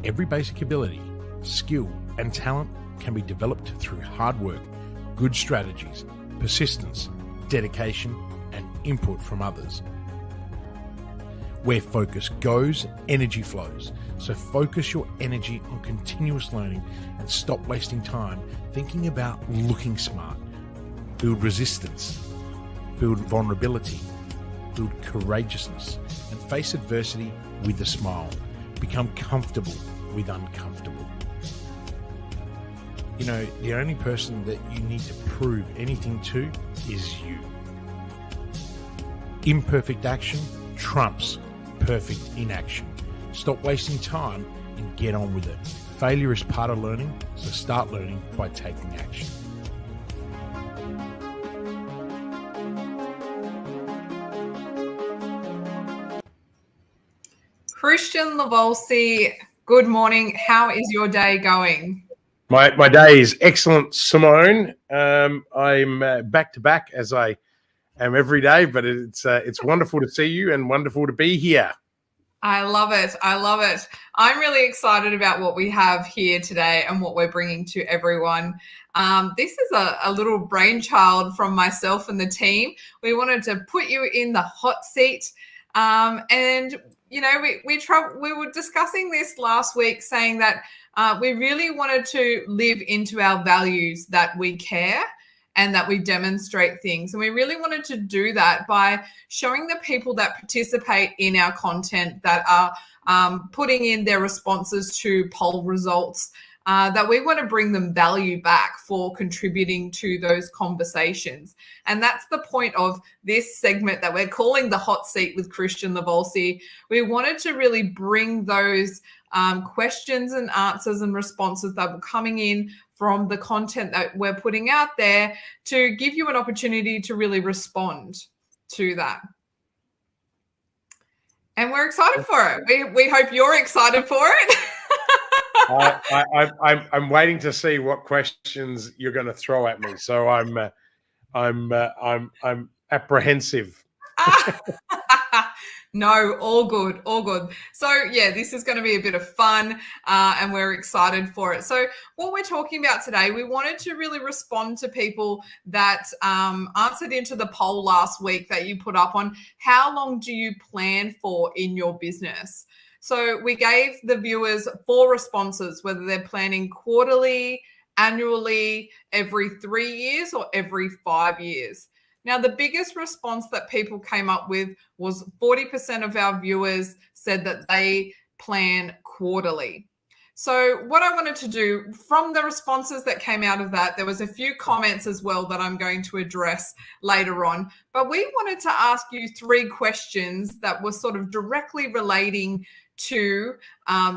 Every basic ability, skill, and talent can be developed through hard work, good strategies, persistence, dedication, and input from others. Where focus goes, energy flows. So focus your energy on continuous learning and stop wasting time thinking about looking smart. Build resistance, build vulnerability, build courageousness, and face adversity with a smile. Become comfortable with uncomfortable. You know, the only person that you need to prove anything to is you. Imperfect action trumps perfect inaction. Stop wasting time and get on with it. Failure is part of learning, so start learning by taking action. Kristian Lavolsi, good morning. How is your day going? My day is excellent, Simone. I'm back to back as I am every day, but it's wonderful to see you and wonderful to be here. I love it. I love it. I'm really excited about what we have here today and what we're bringing to everyone. This is a little brainchild from myself and the team. We wanted to put you in the hot seat. And, you know, we were discussing this last week, saying that we really wanted to live into our values, that we care and that we demonstrate things. And we really wanted to do that by showing the people that participate in our content, that are putting in their responses to poll results, that we want to bring them value back for contributing to those conversations. And that's the point of this segment that we're calling the hot seat with Kristian Lavolsi. We wanted to really bring those questions and answers and responses that were coming in from the content that we're putting out there to give you an opportunity to really respond to that. And we're excited for it. We hope you're excited for it. I'm waiting to see what questions you're going to throw at me. So I'm apprehensive. No, all good, all good. So yeah, this is going to be a bit of fun and we're excited for it. So what we're talking about today, we wanted to really respond to people that answered into the poll last week that you put up on how long do you plan for in your business? So we gave the viewers 4 responses, whether they're planning quarterly, annually, every 3 years or every 5 years. Now, the biggest response that people came up with was 40% of our viewers said that they plan quarterly. So what I wanted to do from the responses that came out of that, there was a few comments as well that I'm going to address later on, but we wanted to ask you 3 questions that were sort of directly relating to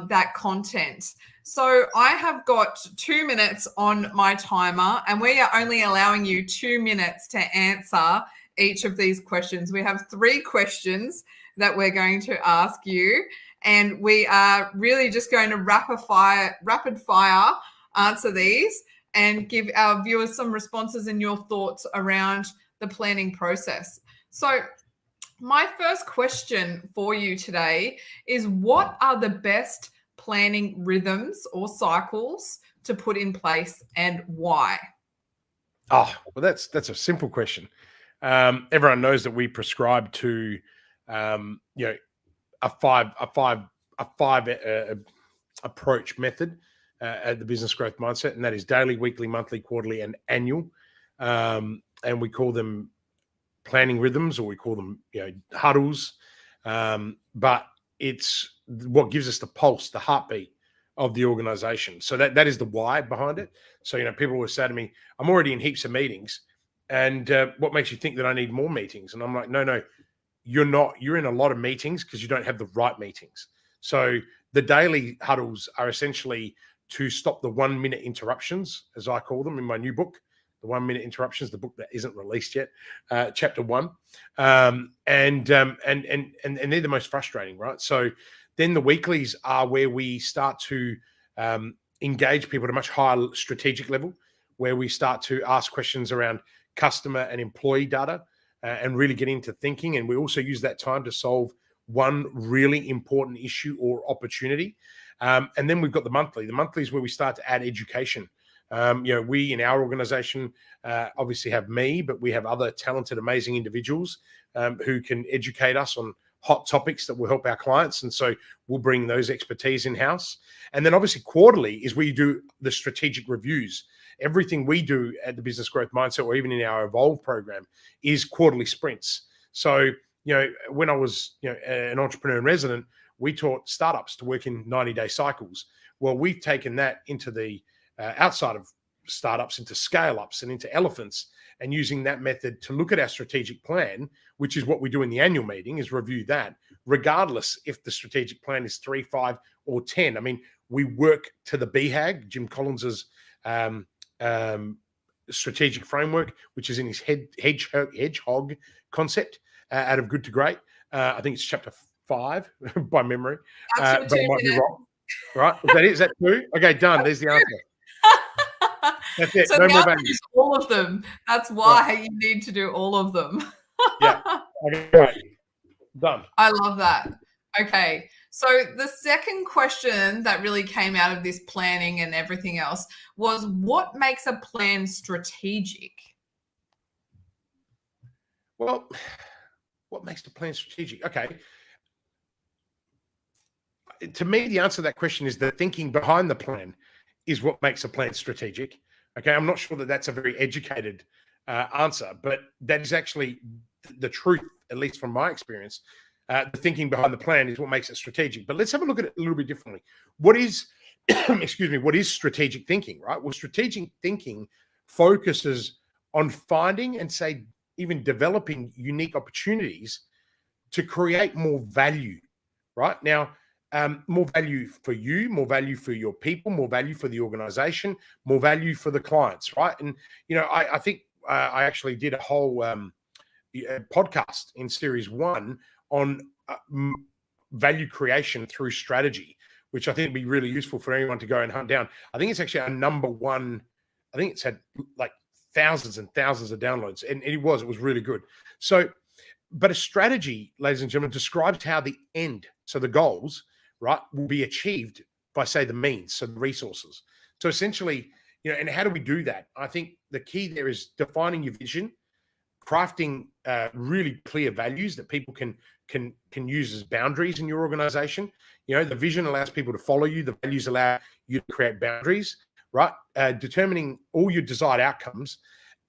that content. So I have got 2 minutes on my timer and we are only allowing you 2 minutes to answer each of these questions. We have 3 questions that we're going to ask you and we are really just going to rapid fire answer these and give our viewers some responses and your thoughts around the planning process. So my first question for you today is, what are the best planning rhythms or cycles to put in place and why? Oh, well, that's a simple question. Everyone knows that we prescribe to, a five approach method at the business growth mindset, and that is daily, weekly, monthly, quarterly, and annual. And we call them planning rhythms, or we call them, huddles. But it's what gives us the pulse, the heartbeat of the organization. So that is the why behind it. So, people will say to me, I'm already in heaps of meetings. And what makes you think that I need more meetings? And I'm like, no, you're not. You're in a lot of meetings because you don't have the right meetings. So the daily huddles are essentially to stop the 1-minute interruptions, as I call them in my new book, The 1-Minute Interruptions, the book that isn't released yet, chapter 1. And they're the most frustrating, right? So then the weeklies are where we start to engage people at a much higher strategic level, where we start to ask questions around customer and employee data and really get into thinking. And we also use that time to solve one really important issue or opportunity. And then we've got the monthly. The monthly is where we start to add education. We in our organization obviously have me, but we have other talented, amazing individuals who can educate us on hot topics that will help our clients. And so we'll bring those expertise in-house. And then obviously quarterly is where you do the strategic reviews. Everything we do at the Business Growth Mindset, or even in our Evolve program, is quarterly sprints. So, when I was, an entrepreneur in resident, we taught startups to work in 90-day cycles. Well, we've taken that into the outside of startups, into scale-ups and into elephants, and using that method to look at our strategic plan, which is what we do in the annual meeting, is review that, regardless if the strategic plan is 3, 5, or 10. I mean, we work to the BHAG, Jim Collins's strategic framework, which is in his hedgehog concept, out of Good to Great. I think it's chapter 5 by memory, but I might be wrong. Right? Is that it? Is that 2? Okay, done. There's the answer. That's it. So no the more answer is all of them. That's why you need to do all of them. Yeah. Okay. Done. I love that. Okay. So the second question that really came out of this planning and everything else was, what makes a plan strategic? Well, what makes the plan strategic? Okay. To me, the answer to that question is the thinking behind the plan is what makes a plan strategic. Okay. I'm not sure that that's a very educated answer, but that is actually the truth, at least from my experience. The thinking behind the plan is what makes it strategic. But let's have a look at it a little bit differently. What is, what is strategic thinking, right? Well, strategic thinking focuses on finding and, say, even developing unique opportunities to create more value, right? Now, more value for you, more value for your people, more value for the organization, more value for the clients, right? And, I think I actually did a whole podcast in series 1 on value creation through strategy, which I think would be really useful for anyone to go and hunt down. I think it's actually our number 1. I think it's had like thousands and thousands of downloads, and it was really good. So, but a strategy, ladies and gentlemen, describes how the end, so the goals, right, will be achieved by, say, the means, so the resources. So essentially, and how do we do that? I think the key there is defining your vision, crafting really clear values that people can use as boundaries in your organization. The vision allows people to follow you. The values allow you to create boundaries, right? Determining all your desired outcomes.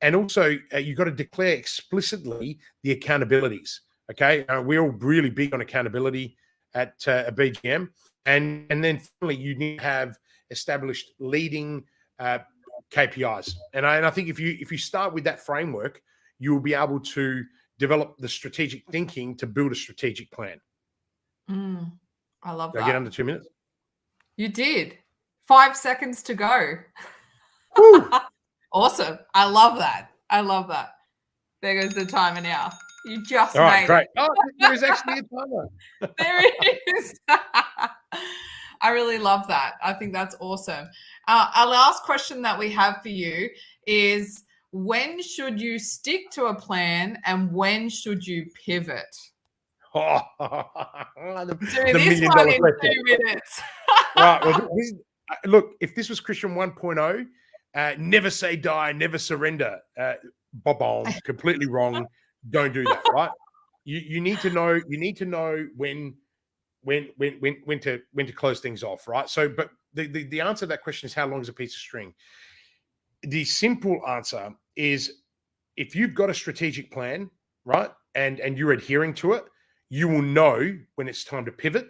And also, you've got to declare explicitly the accountabilities, okay? We're all really big on accountability at a BGM. And then finally, you need to have established leading KPIs. And I think if you start with that framework, you will be able to develop the strategic thinking to build a strategic plan. I love that. Did I get under 2 minutes? You did. 5 seconds to go. Awesome. I love that. There goes the timer now. You just made great. it. Oh, there is actually a timer. There it is. I really love that. I think that's awesome. Our last question that we have for you is, when should you stick to a plan and when should you pivot? The this one in 2 minutes. Right. Well, look, if this was Kristian 1.0, never say die, never surrender. Bob-omb, completely wrong. Don't do that, right? You need to know. You need to know when to close things off, right? So, but the answer to that question is, how long is a piece of string? The simple answer is, if you've got a strategic plan, right, and you're adhering to it, you will know when it's time to pivot,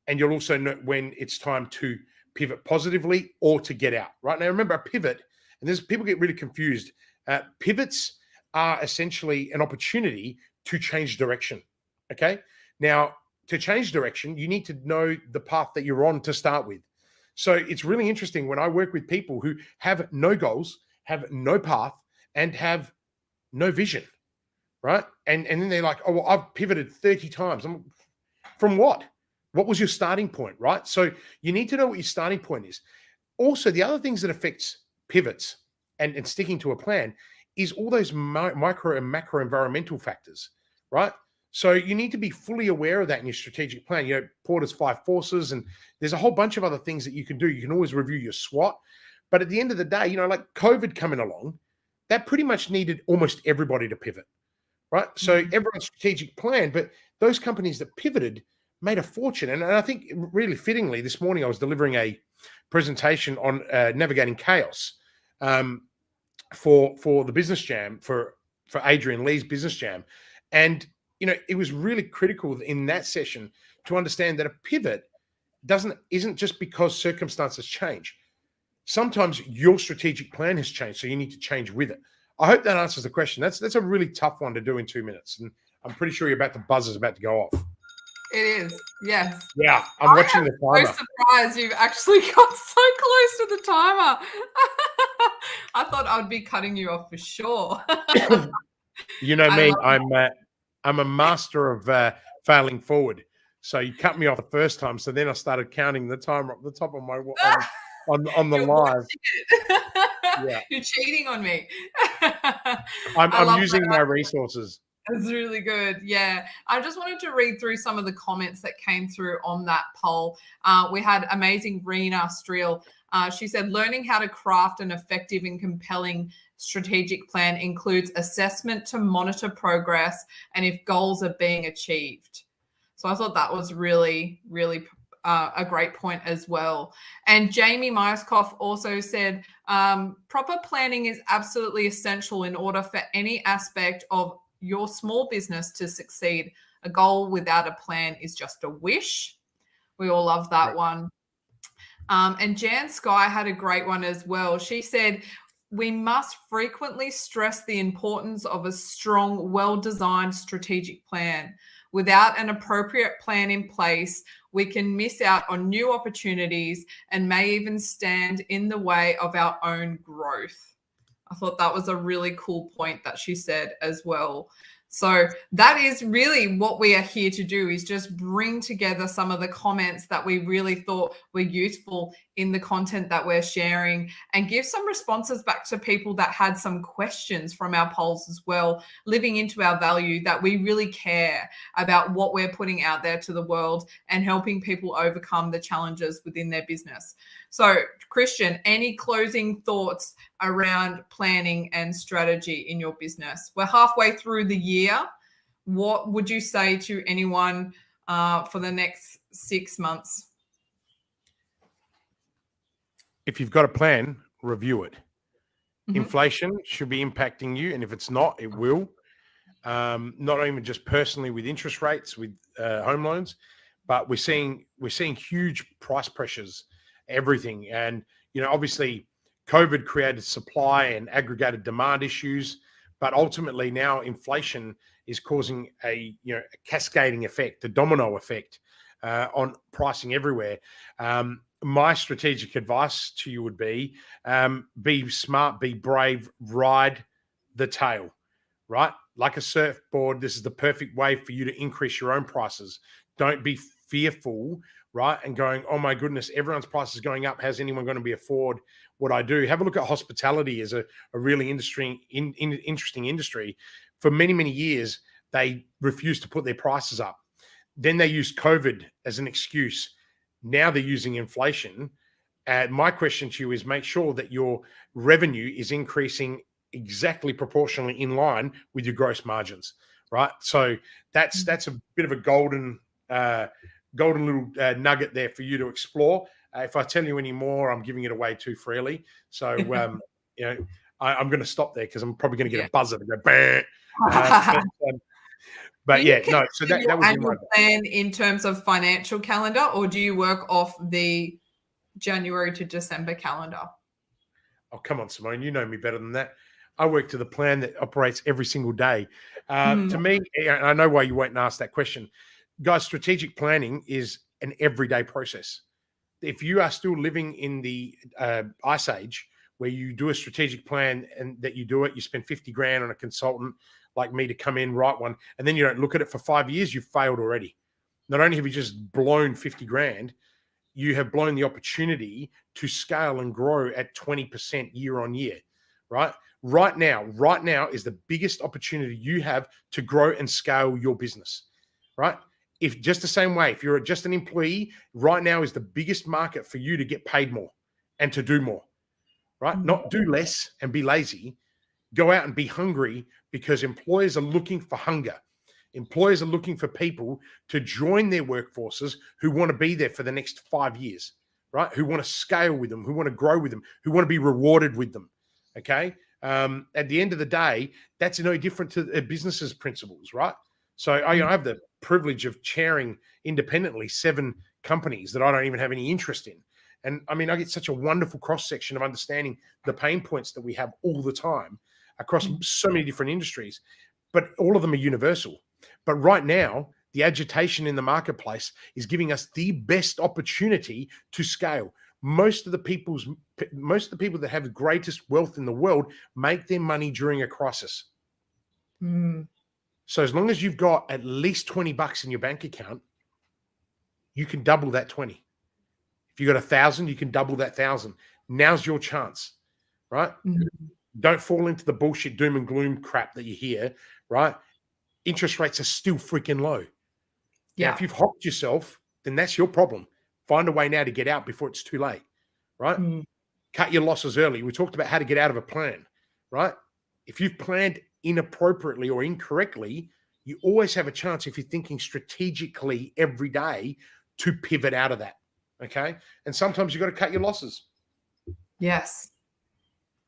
and you'll also know when it's time to pivot positively or to get out, right? Now, remember, a pivot, and there's people get really confused. Pivots are essentially an opportunity to change direction, okay? Now, to change direction, you need to know the path that you're on to start with. So it's really interesting when I work with people who have no goals, have no path, and have no vision, right? And then they're like, oh, well, I've pivoted 30 times. From what? What was your starting point, right? So you need to know what your starting point is. Also, the other things that affects pivots and sticking to a plan is all those micro and macro environmental factors, right? So you need to be fully aware of that in your strategic plan. You know, Porter's 5 forces, and there's a whole bunch of other things that you can do. You can always review your SWOT. But at the end of the day, you know, like COVID coming along, that pretty much needed almost everybody to pivot, right? So everyone's strategic plan, but those companies that pivoted made a fortune. And I think really fittingly, this morning I was delivering a presentation on navigating chaos for the business jam, for Adrian Lee's business jam. And you know, it was really critical in that session to understand that a pivot isn't just because circumstances change. Sometimes your strategic plan has changed, so you need to change with it. I hope that answers the question. That's a really tough one to do in 2 minutes, and I'm pretty sure the buzz is about to go off. It is, yes. Yeah, I'm watching the timer. I'm so surprised you've actually got so close to the timer. I thought I would be cutting you off for sure. You know me, I'm a master of failing forward. So you cut me off the first time, so then I started counting the timer up the top of my on the live. Yeah. You're cheating on me. I'm using my resources. That's really good. Yeah. I just wanted to read through some of the comments that came through on that poll. We had amazing Rena Striel. She said, learning how to craft an effective and compelling strategic plan includes assessment to monitor progress and if goals are being achieved. So I thought that was really, really a great point as well. And Jamie Myeskoff also said, proper planning is absolutely essential in order for any aspect of your small business to succeed. A goal without a plan is just a wish. We all love that one. And Jan Sky had a great one as well. She said, we must frequently stress the importance of a strong, well-designed strategic plan. Without an appropriate plan in place, we can miss out on new opportunities and may even stand in the way of our own growth. I thought that was a really cool point that she said as well. So that is really what we are here to do, is just bring together some of the comments that we really thought were useful in the content that we're sharing and give some responses back to people that had some questions from our polls as well, living into our value that we really care about what we're putting out there to the world and helping people overcome the challenges within their business. So, Kristian, any closing thoughts around planning and strategy in your business? We're halfway through the year. What would you say to anyone for the next 6 months? If you've got a plan, review it. Inflation should be impacting you, and if it's not, it will. Not even just personally with interest rates, with home loans, but we're seeing huge price pressures, everything. And you know, obviously, COVID created supply and aggregated demand issues, but ultimately now inflation is causing a cascading effect, a domino effect on pricing everywhere. My strategic advice to you would be smart, be brave, ride the tail, right? Like a surfboard, this is the perfect way for you to increase your own prices. Don't be fearful, right? And going, oh my goodness, everyone's price is going up. How's anyone going to be afford what I do? Have a look at hospitality as a really interesting industry. For many, many years, they refused to put their prices up. Then they used COVID as an excuse. Now they're using inflation. My question to you is make sure that your revenue is increasing exactly proportionally in line with your gross margins, right? So that's a bit of a golden little nugget there for you to explore. If I tell you any more, I'm giving it away too freely. So, I'm going to stop there because I'm probably going to get a buzzer to go bang. But yeah, no. So that was annual plan in terms of financial calendar, or do you work off the January to December calendar? Oh, come on, Simone. You know me better than that. I work to the plan that operates every single day. To me, I know why you won't ask that question. Guys, strategic planning is an everyday process. If you are still living in the ice age where you do a strategic plan and that you do it, you spend 50 grand on a consultant like me to come in, write one, and then you don't look at it for 5 years, you've failed already. Not only have you just blown 50 grand, you have blown the opportunity to scale and grow at 20% year on year, right? right now is the biggest opportunity you have to grow and scale your business, right? If just the same way, if you're just an employee, right now is the biggest market for you to get paid more and to do more, right? Mhm. Not do less and be lazy. Go out and be hungry, because employers are looking for hunger. Employers are looking for people to join their workforces who want to be there for the next 5 years, right? Who want to scale with them, who want to grow with them, who want to be rewarded with them. Okay. At the end of the day, that's no different to a business's principles, right? So I have the privilege of chairing independently 7 companies that I don't even have any interest in. And I mean, I get such a wonderful cross section of understanding the pain points that we have all the time across so many different industries, but all of them are universal. But right now, the agitation in the marketplace is giving us the best opportunity to scale. Most of the people that have the greatest wealth in the world make their money during a crisis. So as long as you've got at least $20 in your bank account, you can double that 20. If you got 1,000, you can double that 1,000. Now's your chance, right? Don't fall into the bullshit doom and gloom crap that you hear, right? Interest rates are still freaking low. Yeah. Now, if you've hocked yourself, then that's your problem. Find a way now to get out before it's too late, right? Cut your losses early. We talked about how to get out of a plan, right? If you've planned inappropriately or incorrectly, you always have a chance, if you're thinking strategically every day, to pivot out of that. Okay. And sometimes you've got to cut your losses. Yes.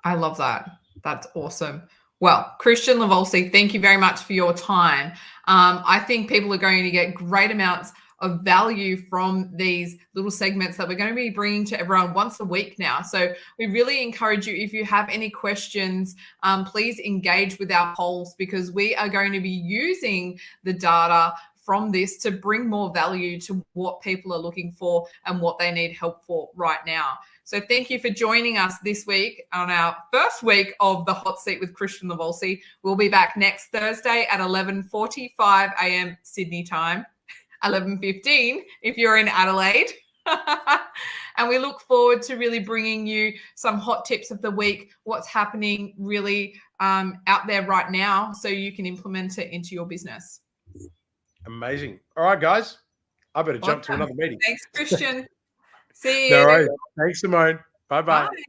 I love that. That's awesome. Well, Kristian Lavolsi, thank you very much for your time. I think people are going to get great amounts of value from these little segments that we're going to be bringing to everyone once a week now. So we really encourage you, if you have any questions, please engage with our polls, because we are going to be using the data from this to bring more value to what people are looking for and what they need help for right now. So thank you for joining us this week on our first week of the Hot Seat with Kristian Lavolsi. We'll be back next Thursday at 11:45 a.m. Sydney time, 11:15 if you're in Adelaide. And we look forward to really bringing you some hot tips of the week, what's happening really out there right now, so you can implement it into your business. Amazing. All right, guys. I better jump to another meeting. Thanks, Kristian. See you. No worries. Thanks, Simone. Bye-bye. Bye.